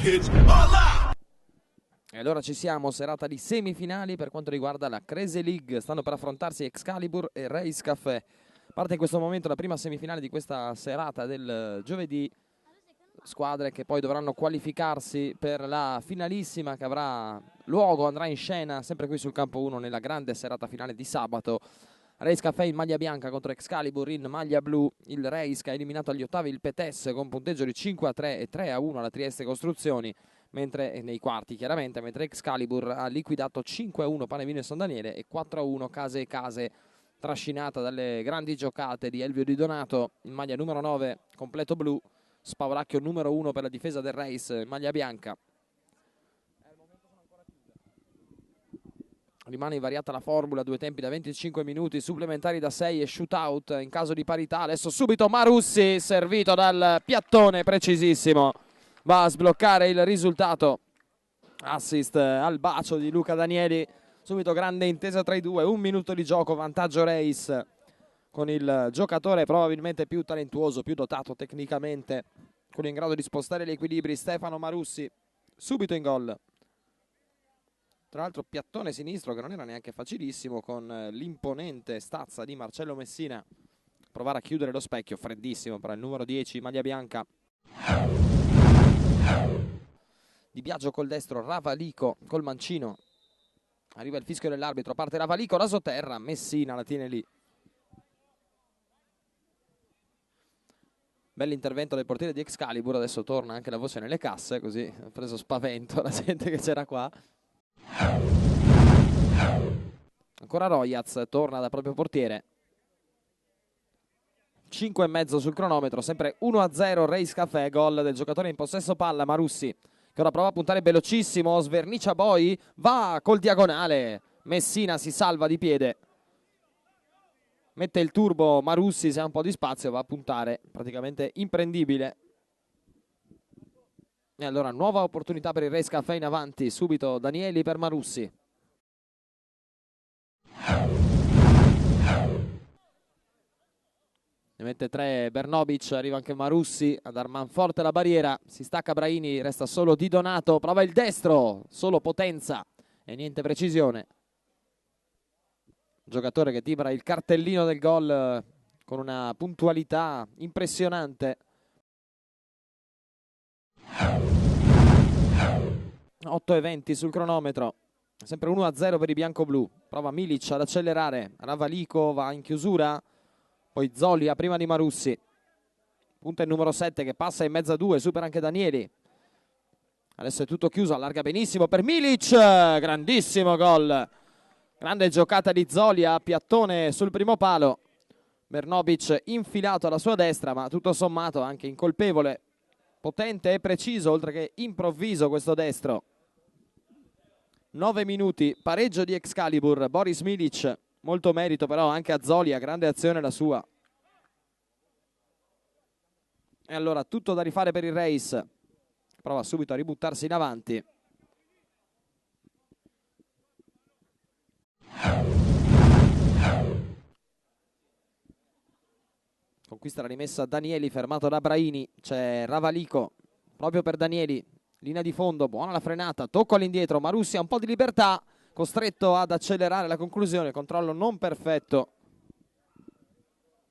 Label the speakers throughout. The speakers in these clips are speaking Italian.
Speaker 1: E allora ci siamo, serata di semifinali per quanto riguarda la Crazy League. Stanno per affrontarsi Excalibur e Race Café. Parte in questo momento la prima semifinale di questa serata del giovedì. Squadre che poi dovranno qualificarsi per la finalissima che avrà luogo, andrà in scena sempre qui sul campo 1 nella grande serata finale di sabato. Race Café in maglia bianca contro Excalibur in maglia blu. Il Race che ha eliminato agli ottavi il Petès con punteggio di 5-3 e 3-1 alla Trieste Costruzioni, mentre nei quarti chiaramente, mentre Excalibur ha liquidato 5-1 Panevino e San Daniele e 4-1 Case e Case, trascinata dalle grandi giocate di Elvio Di Donato in maglia numero 9 completo blu, Spavolacchio numero 1 per la difesa del Race in maglia bianca. Rimane invariata la formula, due tempi da 25 minuti, supplementari da 6 e shootout in caso di parità. Adesso subito Marussi, servito dal piattone precisissimo, va a sbloccare il risultato. Assist al bacio di Luca Danieli, subito grande intesa tra i due, 1 minuto di gioco, vantaggio Race, con il giocatore probabilmente più talentuoso, più dotato tecnicamente, quello in grado di spostare gli equilibri, Stefano Marussi, subito in gol. Tra l'altro piattone sinistro che non era neanche facilissimo, con l'imponente stazza di Marcello Messina. Provare a chiudere lo specchio, freddissimo per il numero 10, maglia bianca. Di Biagio col destro, Ravalico col mancino. Arriva il fischio dell'arbitro, parte Ravalico, rasoterra, Messina la tiene lì. Bell'intervento del portiere di Excalibur, adesso torna anche la voce nelle casse, così ha preso spavento la gente che c'era qua. Ancora Royaz, torna dal proprio portiere. 5,5 sul cronometro, sempre 1-0 Race Café, gol del giocatore in possesso palla Marussi, che ora prova a puntare velocissimo, svernicia Boy, va col diagonale, Messina si salva di piede. Mette il turbo Marussi, se ha un po' di spazio va a puntare, praticamente imprendibile. E allora nuova opportunità per il Race Café in avanti, subito Danieli per Marussi. Ne mette 3 Bernobic, arriva anche Marussi a dar manforte alla barriera, si stacca Braini, resta solo Di Donato, prova il destro, solo potenza e niente precisione. Giocatore che timbra il cartellino del gol con una puntualità impressionante. 8,20 sul cronometro, sempre 1-0 per i bianco-blu. Prova Milic ad accelerare, Ravalico va in chiusura, poi Zolia prima di Marussi. Punta il numero 7 che passa in mezzo a due, supera anche Danieli. Adesso è tutto chiuso, allarga benissimo per Milic, grandissimo gol. Grande giocata di Zolia, piattone sul primo palo. Bernobic infilato alla sua destra, ma tutto sommato anche incolpevole. Potente e preciso, oltre che improvviso questo destro. 9 minuti, pareggio di Excalibur, Boris Milic. Molto merito però anche a Zolia, grande azione la sua. E allora tutto da rifare per il Race. Prova subito a ributtarsi in avanti. Conquista la rimessa Danieli, fermato da Braini. C'è Ravalico proprio per Danieli, linea di fondo, buona la frenata, tocco all'indietro, Marussi ha un po' di libertà, costretto ad accelerare la conclusione, controllo non perfetto.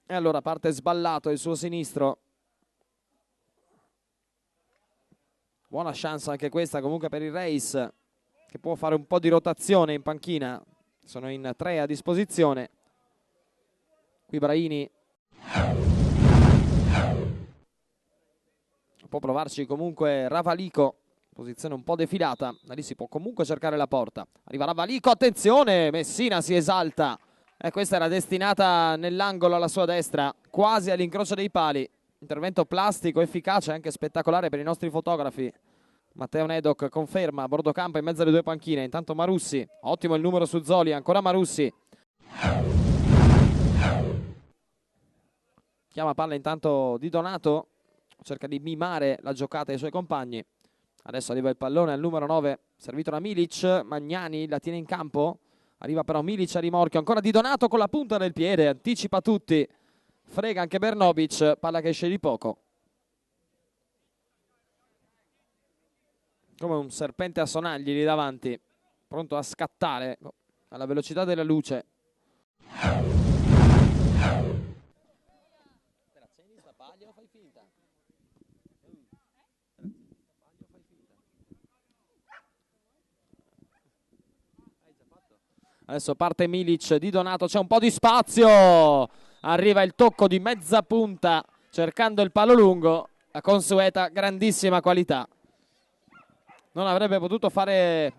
Speaker 1: E allora parte sballato il suo sinistro. Buona chance anche questa comunque per il Race, che può fare un po' di rotazione in panchina. Sono in 3 a disposizione. Qui Braini può provarci comunque Ravalico, posizione un po' defilata, da lì si può comunque cercare la porta. Arriva Ravalico, attenzione, Messina si esalta, e questa era destinata nell'angolo alla sua destra, quasi all'incrocio dei pali. Intervento plastico, efficace, anche spettacolare per i nostri fotografi. Matteo Nedoc conferma a bordo campo in mezzo alle due panchine. Intanto Marussi, ottimo il numero su Zoli, ancora Marussi. Chiama palla intanto Di Donato, cerca di mimare la giocata ai suoi compagni. Adesso arriva il pallone al numero 9, servito da Milic, Magnani la tiene in campo. Arriva però Milic a rimorchio, ancora Di Donato con la punta del piede, anticipa tutti. Frega anche Bernobic, palla che esce di poco. come un serpente a sonagli lì davanti, pronto a scattare alla velocità della luce. Adesso parte Milic, Di Donato, c'è un po' di spazio, arriva il tocco di mezza punta cercando il palo lungo, la consueta grandissima qualità. Non avrebbe potuto fare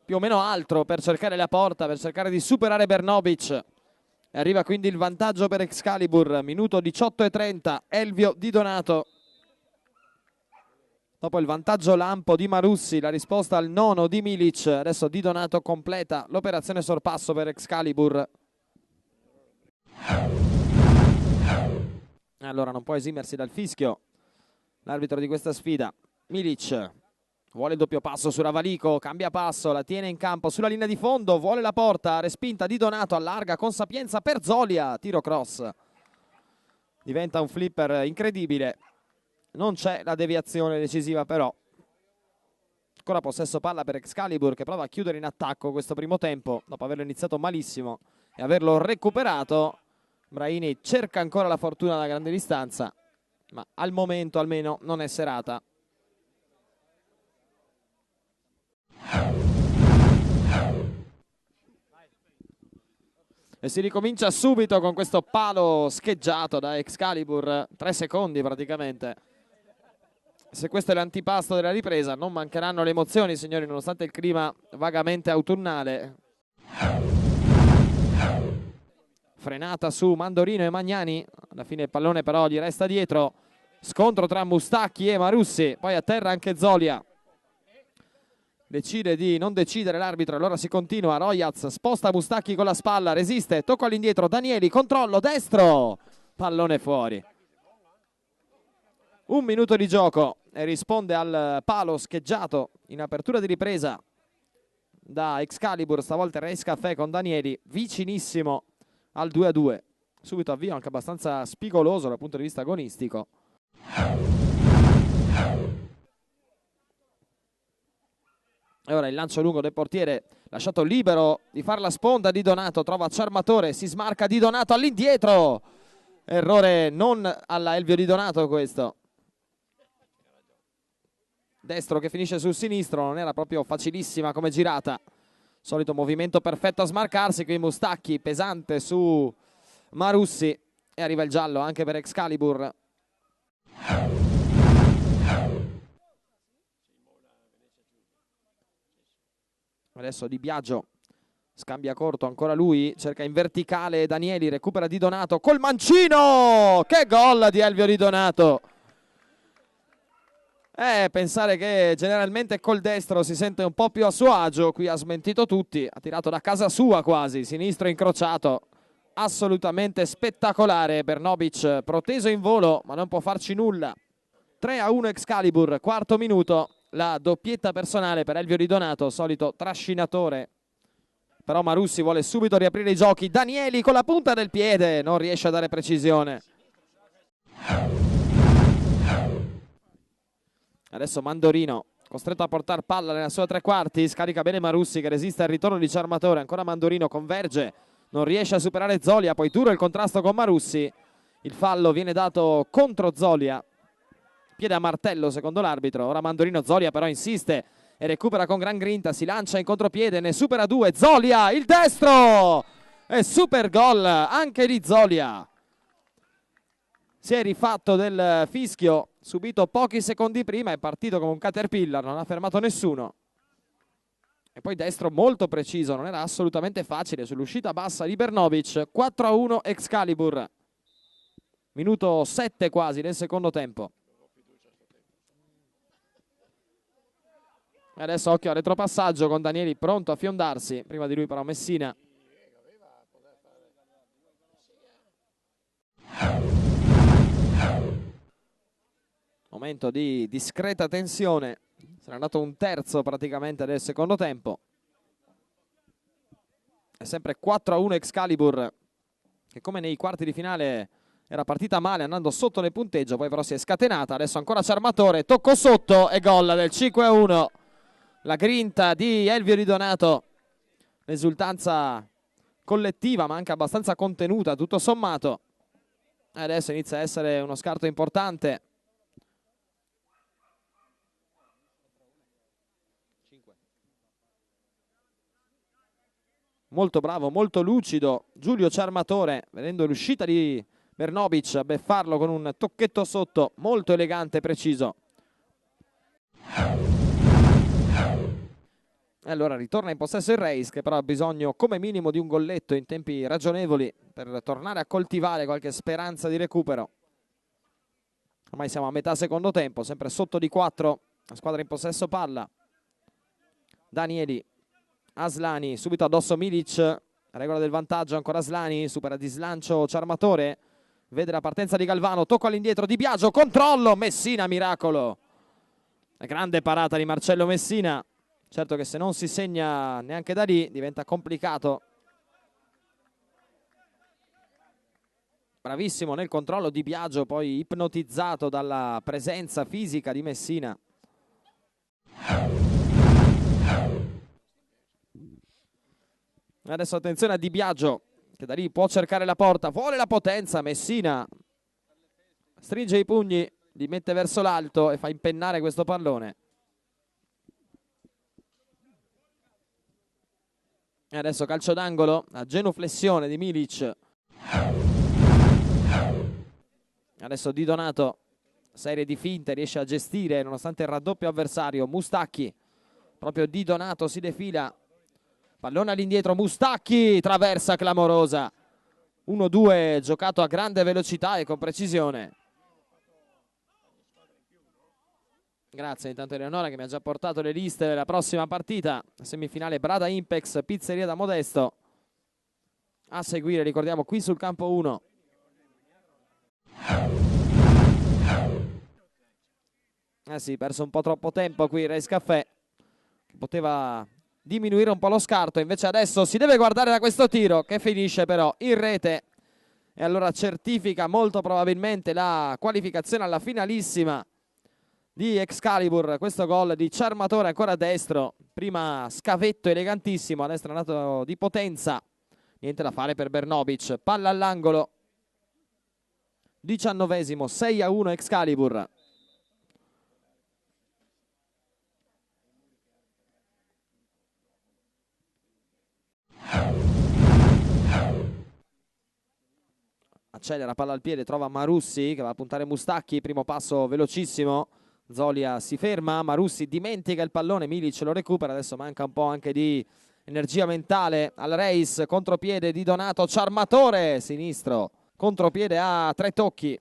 Speaker 1: più o meno altro per cercare la porta, per cercare di superare Bernobic. E arriva quindi il vantaggio per Excalibur, minuto 18:30, Elvio Di Donato. Dopo il vantaggio lampo di Marussi, la risposta al nono di Milic, adesso Di Donato completa l'operazione sorpasso per Excalibur. Allora non può esimersi dal fischio l'arbitro di questa sfida. Milic vuole il doppio passo su Ravalico, cambia passo, la tiene in campo sulla linea di fondo, vuole la porta, respinta Di Donato, allarga con sapienza per Zolia, tiro cross. Diventa un flipper incredibile. Non c'è la deviazione decisiva però. Ancora possesso palla per Excalibur che prova a chiudere in attacco questo primo tempo dopo averlo iniziato malissimo e averlo recuperato. Braini cerca ancora la fortuna da grande distanza, ma al momento almeno non è serata. E si ricomincia subito con questo palo scheggiato da Excalibur, 3 secondi praticamente. Se questo è l'antipasto della ripresa, non mancheranno le emozioni, signori, nonostante il clima vagamente autunnale. Frenata su Mandorino e Magnani, alla fine il pallone però gli resta dietro. Scontro tra Mustacchi e Marussi, poi a terra anche Zolia. Decide di non decidere l'arbitro, allora si continua. Royaz sposta Mustacchi con la spalla, resiste, tocco all'indietro, Danieli, controllo, destro, pallone fuori. 1 minuto di gioco e risponde al palo scheggiato in apertura di ripresa da Excalibur, stavolta Race Café con Danieli, vicinissimo al 2-2. Subito avvio anche abbastanza spigoloso dal punto di vista agonistico. E ora il lancio lungo del portiere, lasciato libero di fare la sponda. Di Donato trova Ciarmatore, si smarca Di Donato all'indietro. Errore non alla Elvio Di Donato questo. Destro che finisce sul sinistro, non era proprio facilissima come girata. Solito movimento perfetto a smarcarsi, qui Mustacchi pesante su Marussi e arriva il giallo anche per Excalibur. Adesso Di Biagio scambia corto, ancora lui, cerca in verticale Danieli, recupera Di Donato col mancino! Che gol di Elvio Di Donato! Pensare che generalmente col destro si sente un po' più a suo agio, qui ha smentito tutti, ha tirato da casa sua quasi, sinistro incrociato, assolutamente spettacolare. Bernobic proteso in volo ma non può farci nulla. 3-1 Excalibur, quarto minuto, la doppietta personale per Elvio Di Donato, solito trascinatore. Però Marussi vuole subito riaprire i giochi, Danieli con la punta del piede, non riesce a dare precisione. Adesso Mandorino, costretto a portare palla nella sua tre quarti, scarica bene Marussi che resiste al ritorno di Ciarmatore, ancora Mandorino converge, non riesce a superare Zolia, poi duro il contrasto con Marussi, il fallo viene dato contro Zolia, piede a martello secondo l'arbitro. Ora Mandorino, Zolia però insiste e recupera con gran grinta, si lancia in contropiede, ne supera 2, Zolia, il destro! E super gol anche di Zolia. Si è rifatto del fischio subito pochi secondi prima, è partito come un caterpillar, non ha fermato nessuno. E poi destro molto preciso, non era assolutamente facile sull'uscita bassa di Bernobic. 4-1 Excalibur. Minuto 7 quasi del secondo tempo. E adesso occhio al retropassaggio con Danieli pronto a fiondarsi, prima di lui però Messina. Momento di discreta tensione, sarà andato un terzo praticamente del secondo tempo. È sempre 4-1 Excalibur, che come nei quarti di finale era partita male andando sotto nel punteggio, poi però si è scatenata. Adesso ancora Ciarmatore, tocco sotto e gol del 5-1 la grinta di Elvio Di Donato, l'esultanza collettiva ma anche abbastanza contenuta tutto sommato. Adesso inizia a essere uno scarto importante. Molto bravo, molto lucido Giulio Ciarmatore, vedendo l'uscita di Bernobic a beffarlo con un tocchetto sotto molto elegante e preciso. E allora ritorna in possesso il Reis, che però ha bisogno come minimo di un golletto in tempi ragionevoli per tornare a coltivare qualche speranza di recupero. Ormai siamo a metà secondo tempo, sempre sotto di 4, la squadra in possesso palla. Danieli, Aslani, subito addosso Milic, regola del vantaggio ancora Aslani, supera di slancio Ciarmatore, vede la partenza di Galvano, tocco all'indietro Di Biagio, controllo, Messina, miracolo. La grande parata di Marcello Messina. Certo che se non si segna neanche da lì diventa complicato. Bravissimo nel controllo Di Biagio, poi ipnotizzato dalla presenza fisica di Messina. Adesso attenzione a Di Biagio, che da lì può cercare la porta, vuole la potenza, Messina stringe i pugni, li mette verso l'alto e fa impennare questo pallone. E adesso calcio d'angolo, a genuflessione di Milic. Adesso Di Donato, serie di finte, riesce a gestire nonostante il raddoppio avversario. Mustacchi, proprio Di Donato si defila. Pallone all'indietro, Mustacchi, traversa clamorosa. 1-2 giocato a grande velocità e con precisione. Grazie intanto Eleonora che mi ha già portato le liste della prossima partita. Semifinale Brada Impex, Pizzeria da Modesto. A seguire, ricordiamo, qui sul campo 1. Sì, perso un po' troppo tempo qui Reis Caffè, che poteva diminuire un po' lo scarto, invece adesso si deve guardare da questo tiro che finisce però in rete e allora certifica molto probabilmente la qualificazione alla finalissima di Excalibur. Questo gol di Ciarmatore ancora a destro, prima scavetto elegantissimo, a destra è andato di potenza, niente da fare per Bernobic, palla all'angolo, 19esimo, 6-1 Excalibur. Accelera, palla al piede, trova Marussi che va a puntare Mustacchi, primo passo velocissimo, Zolia si ferma, Marussi dimentica il pallone, Milic lo recupera, adesso manca un po' anche di energia mentale al Reis, contropiede di Donato, Ciarmatore, sinistro, contropiede a 3 tocchi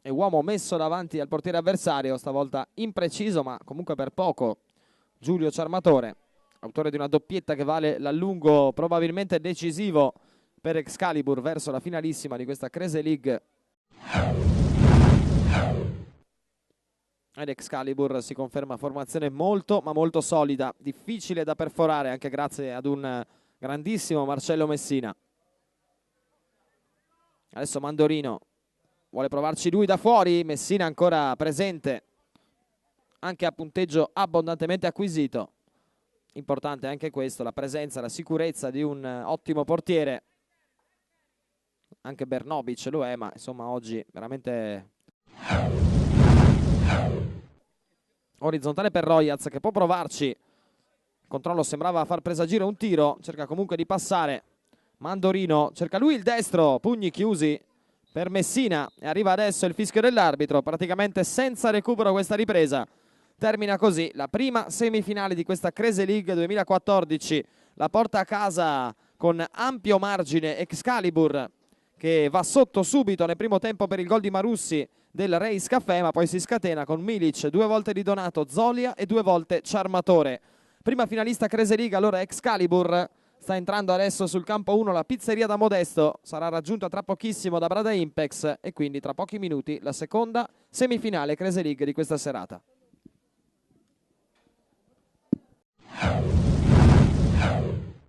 Speaker 1: e uomo messo davanti al portiere avversario, stavolta impreciso ma comunque per poco, Giulio Ciarmatore, autore di una doppietta che vale l'allungo probabilmente decisivo per Excalibur verso la finalissima di questa Crazy League. Ed Excalibur si conferma formazione molto ma molto solida, difficile da perforare anche grazie ad un grandissimo Marcello Messina. Adesso Mandorino vuole provarci lui da fuori, Messina ancora presente anche a punteggio abbondantemente acquisito. Importante anche questo, la presenza, la sicurezza di un ottimo portiere. Anche Bernobic lo è, ma insomma oggi veramente orizzontale per Royaz che può provarci. Il controllo sembrava far presagire un tiro, cerca comunque di passare. Mandorino cerca lui il destro, pugni chiusi per Messina e arriva adesso il fischio dell'arbitro, praticamente senza recupero questa ripresa. Termina così la prima semifinale di questa Crazy League 2014, la porta a casa con ampio margine Excalibur che va sotto subito nel primo tempo per il gol di Marussi del Reis Caffè, ma poi si scatena con Milic, 2 volte Di Donato, Zolia e 2 volte Ciarmatore. Prima finalista Crazy League allora Excalibur, sta entrando adesso sul campo 1 la Pizzeria da Modesto, sarà raggiunta tra pochissimo da Brada Impex e quindi tra pochi minuti la seconda semifinale Crazy League di questa serata.